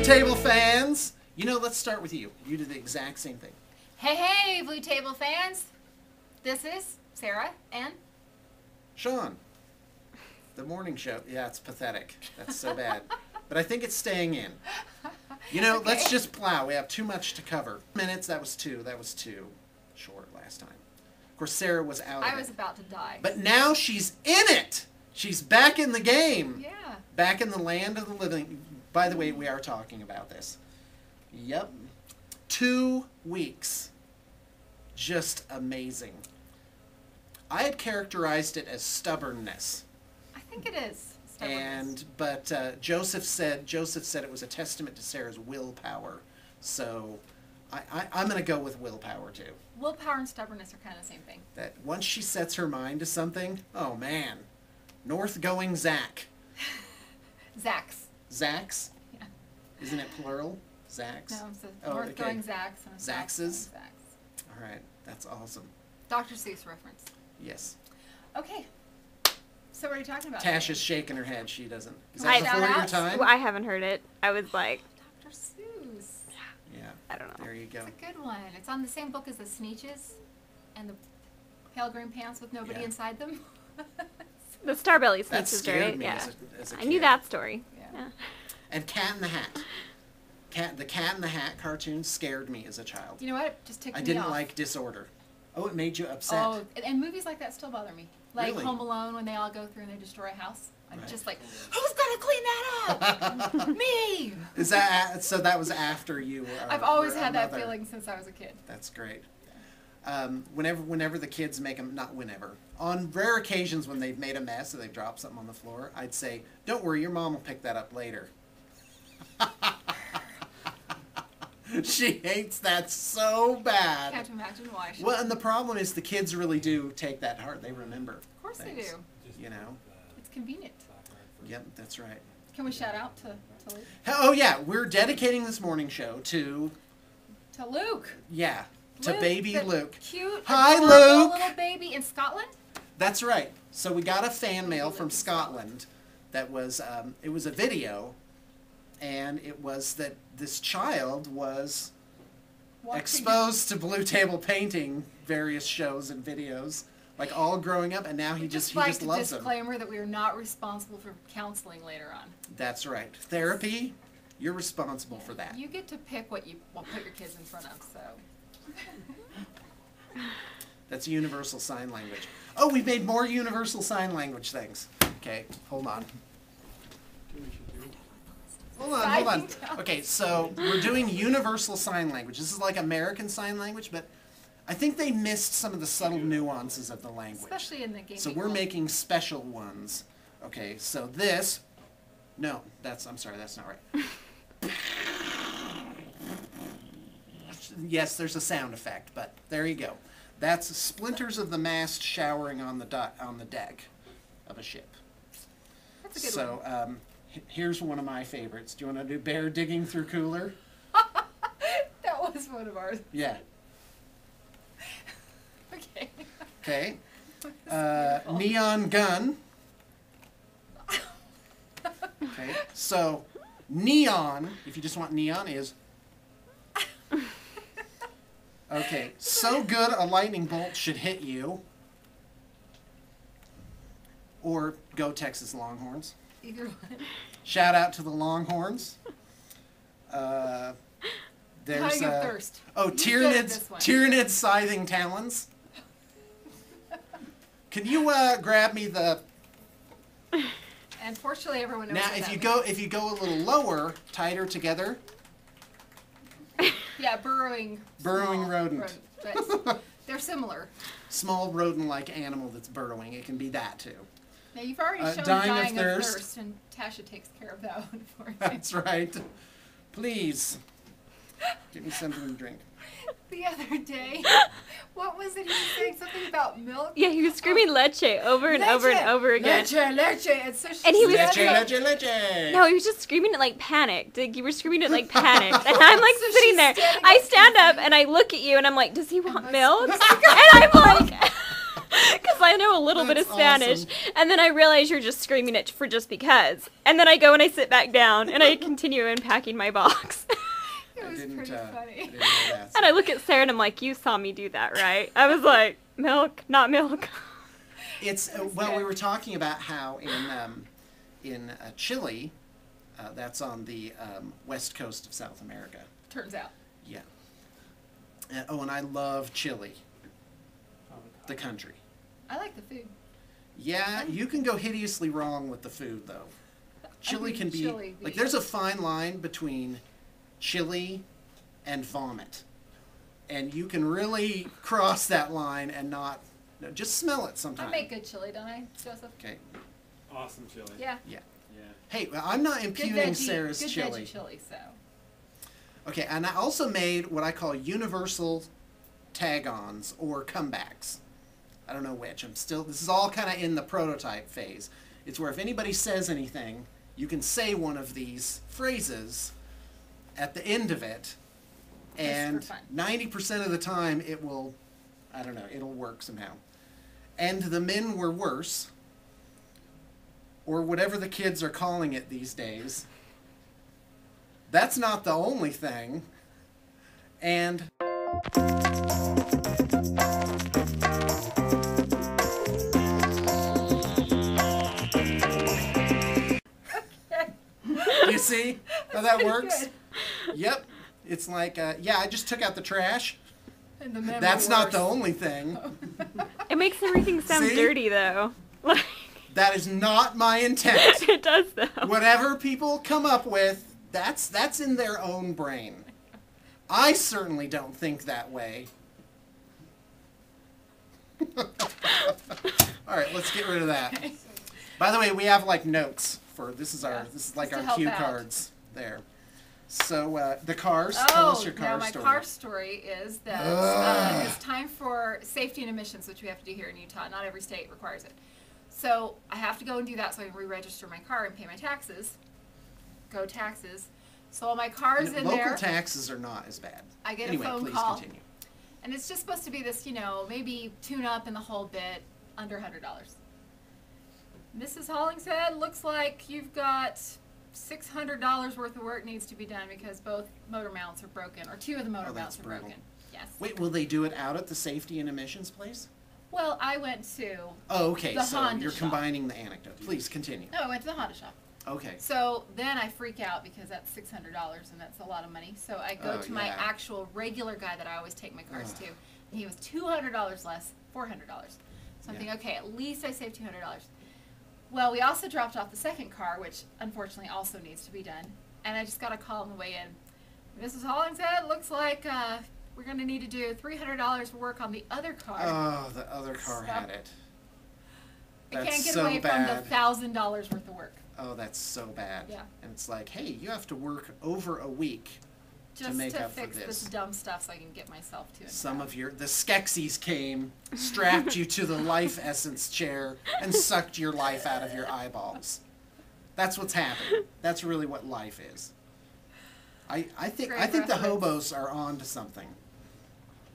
Table fans. You know, let's start with you. You did the exact same thing. Hey, hey, Blue Table fans. This is Sarah and Sean. The morning show. Yeah, it's pathetic. That's so bad. But I think it's staying in. You know, Okay. Let's just plow. We have too much to cover. Minutes, that was too short last time. Of course, Sarah was out of I was it. about to die. But now she's in it. She's back in the game. Yeah. Back in the land of the living. By the way, we are talking about this. Yep. 2 weeks. Just amazing. I had characterized it as stubbornness. I think it is. Stubbornness. But Joseph said it was a testament to Sarah's willpower. So I'm going to go with willpower too. Willpower and stubbornness are kind of the same thing. That once she sets her mind to something, oh man, north going Zach. Zax. Zax? Yeah. Isn't it plural? Zax? No, it's a Oh, north okay. going Zax and a south Zaxes? going Zax. All right, that's awesome. Dr. Seuss reference. Yes. Okay. So what are you talking about? Tash today? is shaking her head. She doesn't. Is I- that before your shout-outs? time? Well, I haven't heard it. I was like, Dr. Seuss. Yeah. I don't know. There you go. It's a good one. It's on the same book as the Sneetches and the pale green pants with nobody Yeah. inside them. The Starbelly That Sneetches, scared right? me Yeah. as a I knew kid. that story. Yeah. Yeah. And Cat in the Hat. The Cat in the Hat cartoon scared me as a child. You know what? It just ticked I me didn't off. like Disorder. Oh, it made you upset. Oh, and movies like that still bother me. Like Really? Home Alone when they all go through and they destroy a house. I'm Right. just like, who's gonna clean that up? Me! Is that so? That was after you. I've always were a had that mother. feeling since I was a kid. That's great. Whenever the kids make them, not whenever, on rare occasions when they've made a mess or they've dropped something on the floor, I'd say, "Don't worry, your mom will pick that up later." She hates that so bad. Can't imagine why. Well, and the problem is the kids really do take that hard. They remember. Of course they things, do. You know. It's convenient. Yep, that's right. Can we shout out to Luke? Oh yeah, we're dedicating this morning show to To Luke. to Luke, baby the Luke. Cute, Hi, adorable Luke. little baby in Scotland. That's right. So we got a fan mail from Scotland that was it was a video, and it was that this child was Watching- exposed to Blue Table Painting various shows and videos, like all growing up, and now he just like loves them. disclaimer that we are not responsible for counseling later on. That's right. Therapy, you're responsible for that. You get to pick what you put your kids in front of. So. That's universal sign language. Oh, we've made more universal sign language things. Okay, hold on. Hold on. Signing down. Okay, so we're doing universal sign language. This is like American Sign Language, but I think they missed some of the subtle nuances of the language. Especially in the gaming So we're world. making special ones. Okay, so this, no, I'm sorry, that's not right. Yes, there's a sound effect, but there you go. That's splinters of the mast showering on the deck of a ship. That's a good So one. here's one of my favorites. Do you want to do bear digging through cooler? That was one of ours. Yeah. Okay. Okay. That's beautiful. Neon gun. Okay. So neon, if you just want neon, is. Okay. So good a lightning bolt should hit you. Or go Texas Longhorns. Either one. Shout out to the Longhorns. There's Cutting of thirst. oh, Who's good at Tyranids, this one? Tyranids scything talons. Can you grab me the? And fortunately, everyone knows. Now, what if that you go a little lower, tighter together. means. Yeah, burrowing. Burrowing small rodent. But they're similar. Small rodent-like animal that's burrowing. It can be that too. Now you've already shown dying of thirst. and Tasha takes care of that one for you. That's right. Please, give me something to drink. The other day, what was it he was saying? Something about milk? Yeah, he was screaming leche over and over and over again. Leche. And so she And he was Leche, screaming- leche, leche. No, he was just screaming it like panicked. Like you were screaming it like panicked. And I'm like So sitting she's there. standing I up stand and up and I look at you and I'm like, does he want my milk? stomach's And I'm like, because I know a little bit of That's Spanish. awesome. And then I realize you're just screaming it for just because. And then I go and I sit back down and I continue unpacking my box. It was pretty I funny. didn't know that. And I look at Sarah and I'm like, you saw me do that, right? I was like, milk, not milk. It's well, we were talking about how in Chile, that's on the west coast of South America. Turns out. Yeah. And I love Chile, the country. I like the food. Yeah, you can go hideously wrong with the food, though. Chili can be like there's a fine line between chili and vomit, and you can really cross that line and not just smell it sometimes. I make good chili, don't I, Joseph? Okay. Awesome chili. Yeah. Yeah. Yeah. Hey, I'm not impugning Sarah's good chili. veggie chili, so. Okay, and I also made what I call universal tag-ons or comebacks. I don't know which. This is all kind of in the prototype phase. It's where if anybody says anything, you can say one of these phrases at the end of it, and 90% of the time it will, I don't know, it'll work somehow. And the men were worse, or whatever the kids are calling it these days. That's not the only thing. And you see how that works? Good. Yep. It's like, yeah, I just took out the trash. And the men That's were not worse. the only thing. It makes everything sound See? dirty, though. Like, That is not my intent. it does, though. Whatever people come up with, that's in their own brain. I certainly don't think that way. All right, let's get rid of that. By the way, we have like notes for this is like Just to our help cue out. cards there. So the cars. Tell us your car now my story. car story is that it's time for safety and emissions, which we have to do here in Utah. Not every state requires it. So I have to go and do that so I can re-register my car and pay my taxes. Go taxes. So all my car's in Local there. taxes are not as bad. I get anyway, a phone please call. continue. And it's just supposed to be this, maybe tune up and the whole bit, under $100. Mrs. Hollingshead, looks like you've got $600 worth of work needs to be done because both motor mounts are broken, or two of the motor mounts are brutal. broken. Yes. Wait, will they do it out at the safety and emissions place? Well, I went to, Oh, okay. The So Honda you're shop. combining the anecdote. Please continue. no, I went to the Honda shop. Okay. So then I freak out because that's $600 and that's a lot of money. So I go Oh, to my yeah. actual regular guy that I always take my cars to, and he was $200 less, $400. So I'm thinking, okay, at least I saved $200. Well, we also dropped off the second car, which unfortunately also needs to be done. And I just got a call on the way in. Mrs. Hollingshead, looks like we're going to need to do $300 for work on the other car. Oh, the other car had it. I That's can't get so away bad. from the $1,000 worth of work. Oh, that's so bad. Yeah. And it's like, hey, you have to work over a week Just to make up for fix this. dumb stuff so I can get myself to it. Some of the Skeksis came, strapped you to the life essence chair, and sucked your life out of your eyeballs. That's what's happening. That's really what life is. I think Great the reference. hobos are on to something.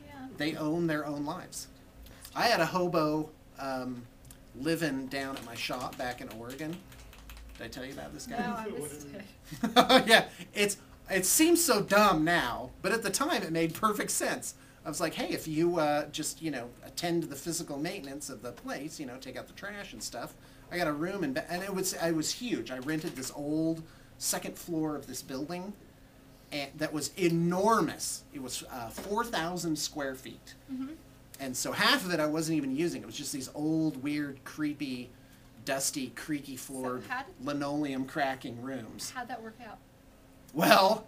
Yeah. They own their own lives. I had a hobo living down at my shop back in Oregon. Did I tell you about this guy? No, I missed it. Yeah, it seems so dumb now, but at the time it made perfect sense. I was like, hey, if you just attend to the physical maintenance of the place, take out the trash and stuff. I got a room and it was huge. I rented this old second floor of this building, and that was enormous. It was 4,000 square feet, and so half of it I wasn't even using. It was just these old, weird, creepy, dusty, creaky floored, linoleum cracking rooms. How'd that work out? Well,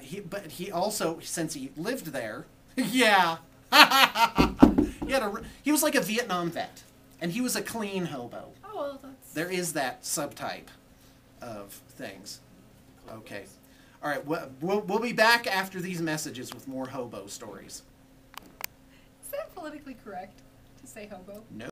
he also, since he lived there, yeah, he was like a Vietnam vet, and he was a clean hobo. Oh, well, that's... There is that subtype of things. Okay. All right, we'll be back after these messages with more hobo stories. Is that politically correct to say hobo? No.